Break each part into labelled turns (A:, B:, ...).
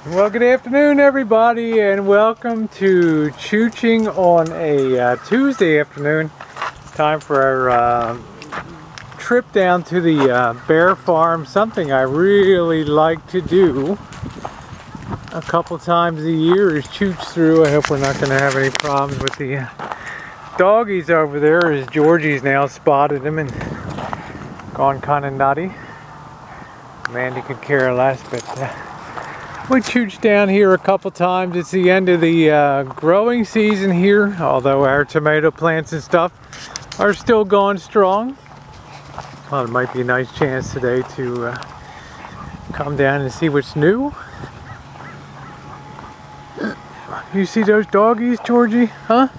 A: Well, good afternoon, everybody, and welcome to Choochin on a Tuesday afternoon. Time for our trip down to the bear farm, something I really like to do a couple times a year is chooch through. I hope we're not going to have any problems with the doggies over there, as Georgie's now spotted them and gone kind of nutty. Mandy could care less, but we chooched down here a couple times. It's the end of the growing season here, although our tomato plants and stuff are still going strong. Well, it might be a nice chance today to come down and see what's new. You see those doggies, Georgie? Huh?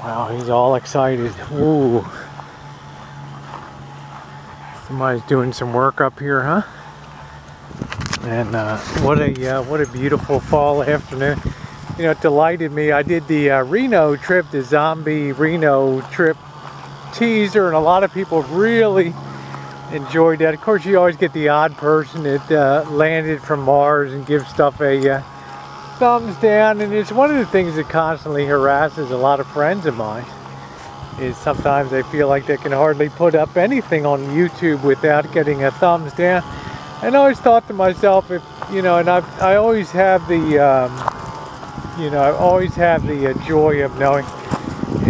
A: Wow, he's all excited. Ooh. Somebody's doing some work up here, huh? And what a beautiful fall afternoon. You know, it delighted me. I did the Reno trip, the zombie Reno trip teaser, and a lot of people really enjoyed that. Of course, you always get the odd person that landed from Mars and gives stuff a thumbs down, and it's one of the things that constantly harasses a lot of friends of mine, is sometimes they feel like they can hardly put up anything on YouTube without getting a thumbs down. And I always thought to myself, if you know, and I always have the joy of knowing,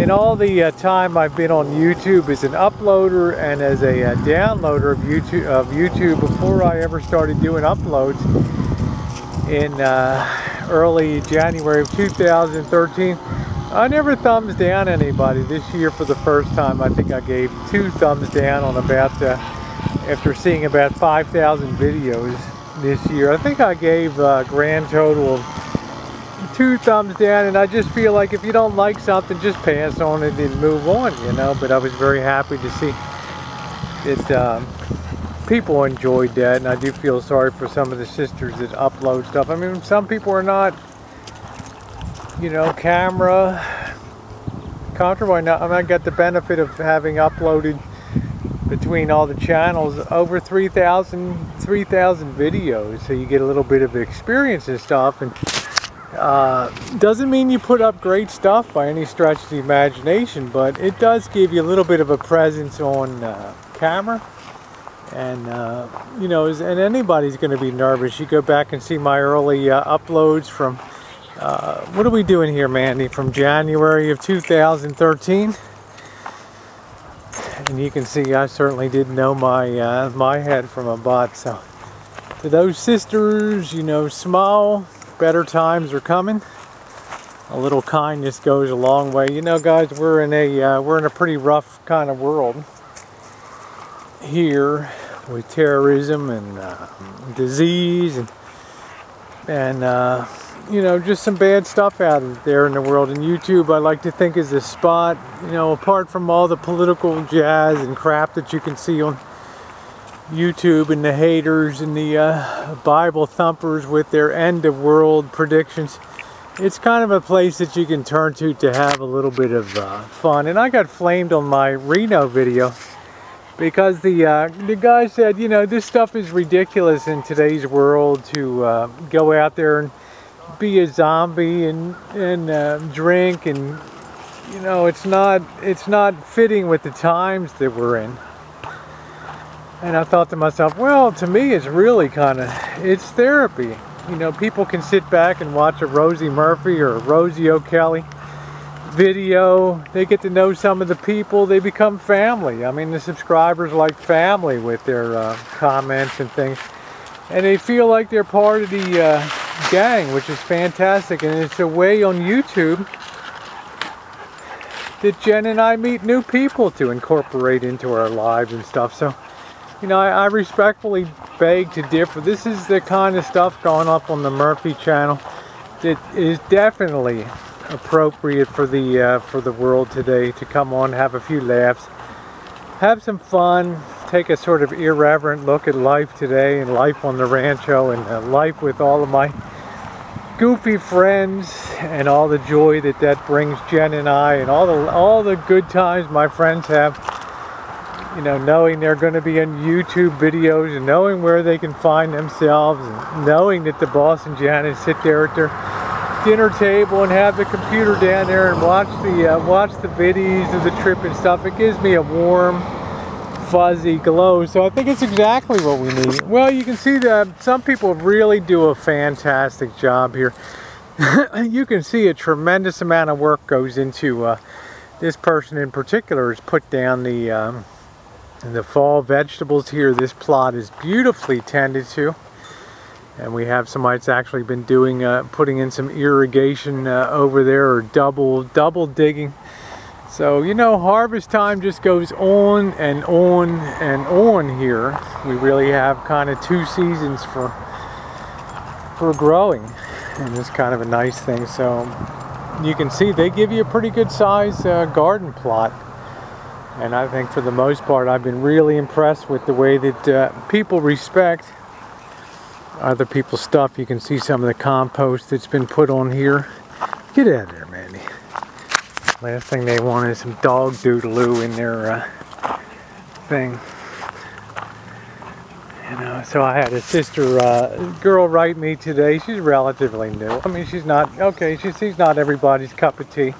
A: in all the time I've been on YouTube as an uploader and as a downloader of YouTube before I ever started doing uploads in early January of 2013, I never thumbs down anybody. This year, for the first time, I think I gave 2 thumbs down on about after seeing about 5,000 videos this year. I think I gave a grand total of 2 thumbs down, and I just feel like if you don't like something, just pass on it and move on, you know. But I was very happy to see that people enjoyed that, and I do feel sorry for some of the sisters that upload stuff. I mean, some people are not, you know, camera comfortable. I mean, I got the benefit of having uploaded between all the channels over 3,000 videos, so you get a little bit of experience and stuff. And doesn't mean you put up great stuff by any stretch of the imagination, but it does give you a little bit of a presence on camera. And you know, and anybody's going to be nervous. You go back and see my early uploads from what are we doing here, Mandy, from January of 2013. And you can see I certainly didn't know my my head from a butt. So to those sisters, you know, smile. Better times are coming. A little kindness goes a long way. You know, guys, we're in a pretty rough kind of world here, with terrorism and disease and you know, just some bad stuff out there in the world. And YouTube, I like to think, is the spot, you know, apart from all the political jazz and crap that you can see on YouTube, and the haters and the Bible thumpers with their end of world predictions. It's kind of a place that you can turn to have a little bit of fun. And I got flamed on my Reno video because the guy said, you know, this stuff is ridiculous in today's world, to go out there and be a zombie and drink, and you know, it's not fitting with the times that we're in. And I thought to myself, well, to me it's really it's therapy. You know, people can sit back and watch a Rosie Murphy or a Rosie O'Kelly video. They get to know some of the people. They become family. I mean, the subscribers like family with their comments and things. And they feel like they're part of the gang, which is fantastic. And it's a way on YouTube that Jen and I meet new people to incorporate into our lives and stuff. So, you know, I respectfully beg to differ. This is the kind of stuff going up on the Murphy channel that is definitely appropriate for the world today, to come on, have a few laughs, have some fun, take a sort of irreverent look at life today, and life on the rancho, and life with all of my goofy friends, and all the joy that brings Jen and I, and all the good times my friends have You know, knowing they're going to be in YouTube videos and knowing where they can find themselves, and knowing that the boss and Janet sit there at their dinner table and have the computer down there and watch the videos of the trip and stuff. It gives me a warm, fuzzy glow. So I think it's exactly what we need. Well, you can see that some people really do a fantastic job here. You can see a tremendous amount of work goes into this person in particular has put down the fall vegetables here. This plot is beautifully tended to, and we have somebody that's actually been doing putting in some irrigation over there, or double digging. So, you know, harvest time just goes on and on and on here. We really have kind of 2 seasons for growing, and it's kind of a nice thing. So you can see they give you a pretty good size garden plot, and I think for the most part I've been really impressed with the way that people respect other people's stuff. You can see some of the compost that's been put on here. Get out of there, Mandy. Last thing they want is some dog doodaloo in their thing. You know, so I had a sister girl write me today. She's relatively new. I mean, she's not, okay, she's not everybody's cup of tea.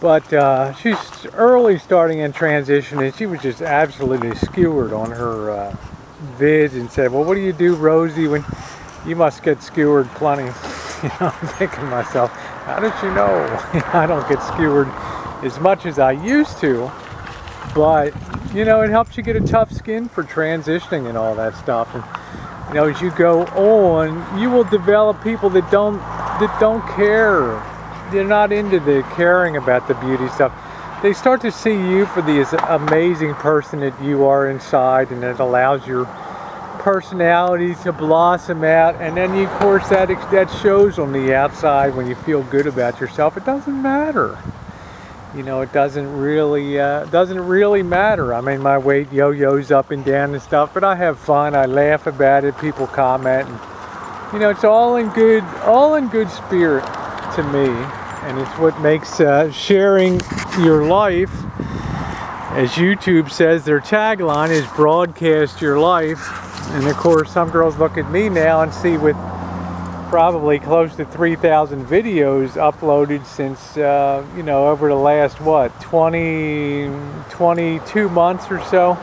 A: But she's early starting in transition, and she was just absolutely skewered on her vids and said, well, what do you do, Rosie, when you must get skewered plenty? You know, I'm thinking to myself, how did you know? I don't get skewered as much as I used to, but you know, it helps you get a tough skin for transitioning and all that stuff. And you know, as you go on, you will develop people that don't care. They're not into the caring about the beauty stuff. They start to see you for the amazing person that you are inside, and it allows your personality to blossom out, and then of course that shows on the outside when you feel good about yourself. It doesn't matter, you know, it doesn't really matter. I mean, my weight yo-yos up and down and stuff, but I have fun, I laugh about it, people comment, and you know, it's all in good spirit to me, and it's what makes sharing your life, as YouTube says, their tagline is broadcast your life. And of course, some girls look at me now and see with probably close to 3,000 videos uploaded since, you know, over the last, what, 22 months or so.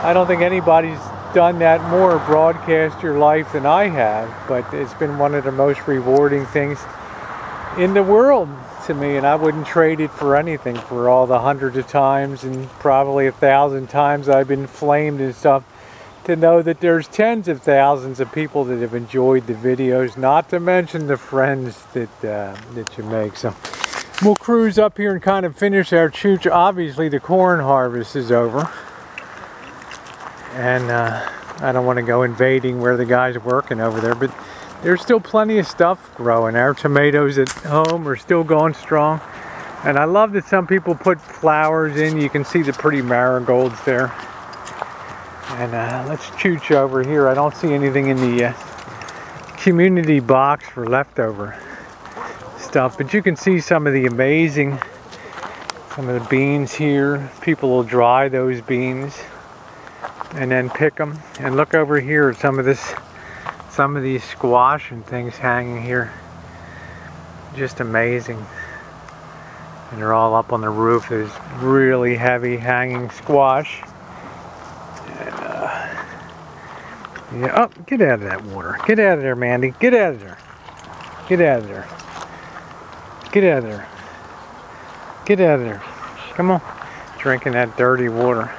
A: I don't think anybody's done that more, broadcast your life, than I have. But it's been one of the most rewarding things in the world to me, and I wouldn't trade it for anything, for all the hundreds of times and probably 1,000 times I've been flamed and stuff, to know that there's tens of thousands of people that have enjoyed the videos, not to mention the friends that you make. So we'll cruise up here and kind of finish our Choochin. Obviously the corn harvest is over, and I don't want to go invading where the guys are working over there, but there's still plenty of stuff growing. Our tomatoes at home are still going strong, and I love that some people put flowers in. You can see the pretty marigolds there. And let's chooch over here. I don't see anything in the community box for leftover stuff, but you can see some of the beans here. People will dry those beans and then pick them. And look over here at some of these squash and things hanging here. Just amazing. And they're all up on the roof. There's really heavy hanging squash. Yeah, oh, get out of that water. Get out of there, Mandy. Get out of there. Get out of there. Get out of there. Get out of there. Come on. Drinking that dirty water.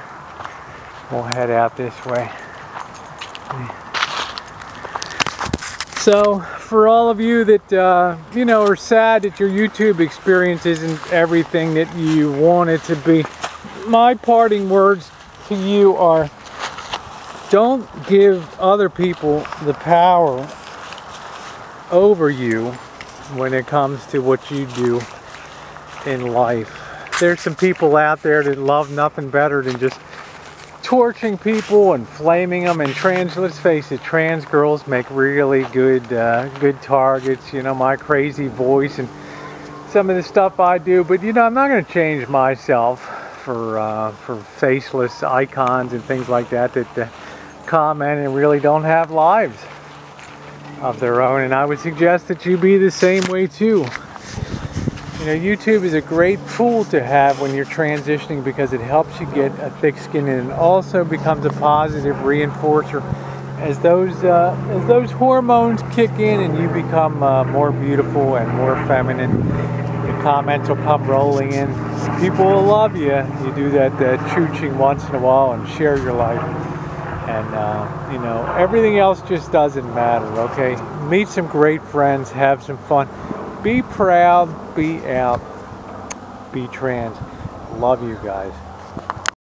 A: We'll head out this way. So, for all of you that, you know, are sad that your YouTube experience isn't everything that you want it to be, my parting words to you are, don't give other people the power over you when it comes to what you do in life. There's some people out there that love nothing better than just torching people and flaming them. And let's face it, trans girls make really good targets. You know, my crazy voice and some of the stuff I do. But you know, I'm not going to change myself for faceless icons and things like that that comment and really don't have lives of their own. And I would suggest that you be the same way too. You know, YouTube is a great tool to have when you're transitioning because it helps you get a thick skin, and it also becomes a positive reinforcer as those hormones kick in and you become more beautiful and more feminine. The comments will come rolling in. People will love you. You do that chooching once in a while and share your life. And you know, everything else just doesn't matter, okay? Meet some great friends, have some fun. Be proud, be out, be trans. Love you guys.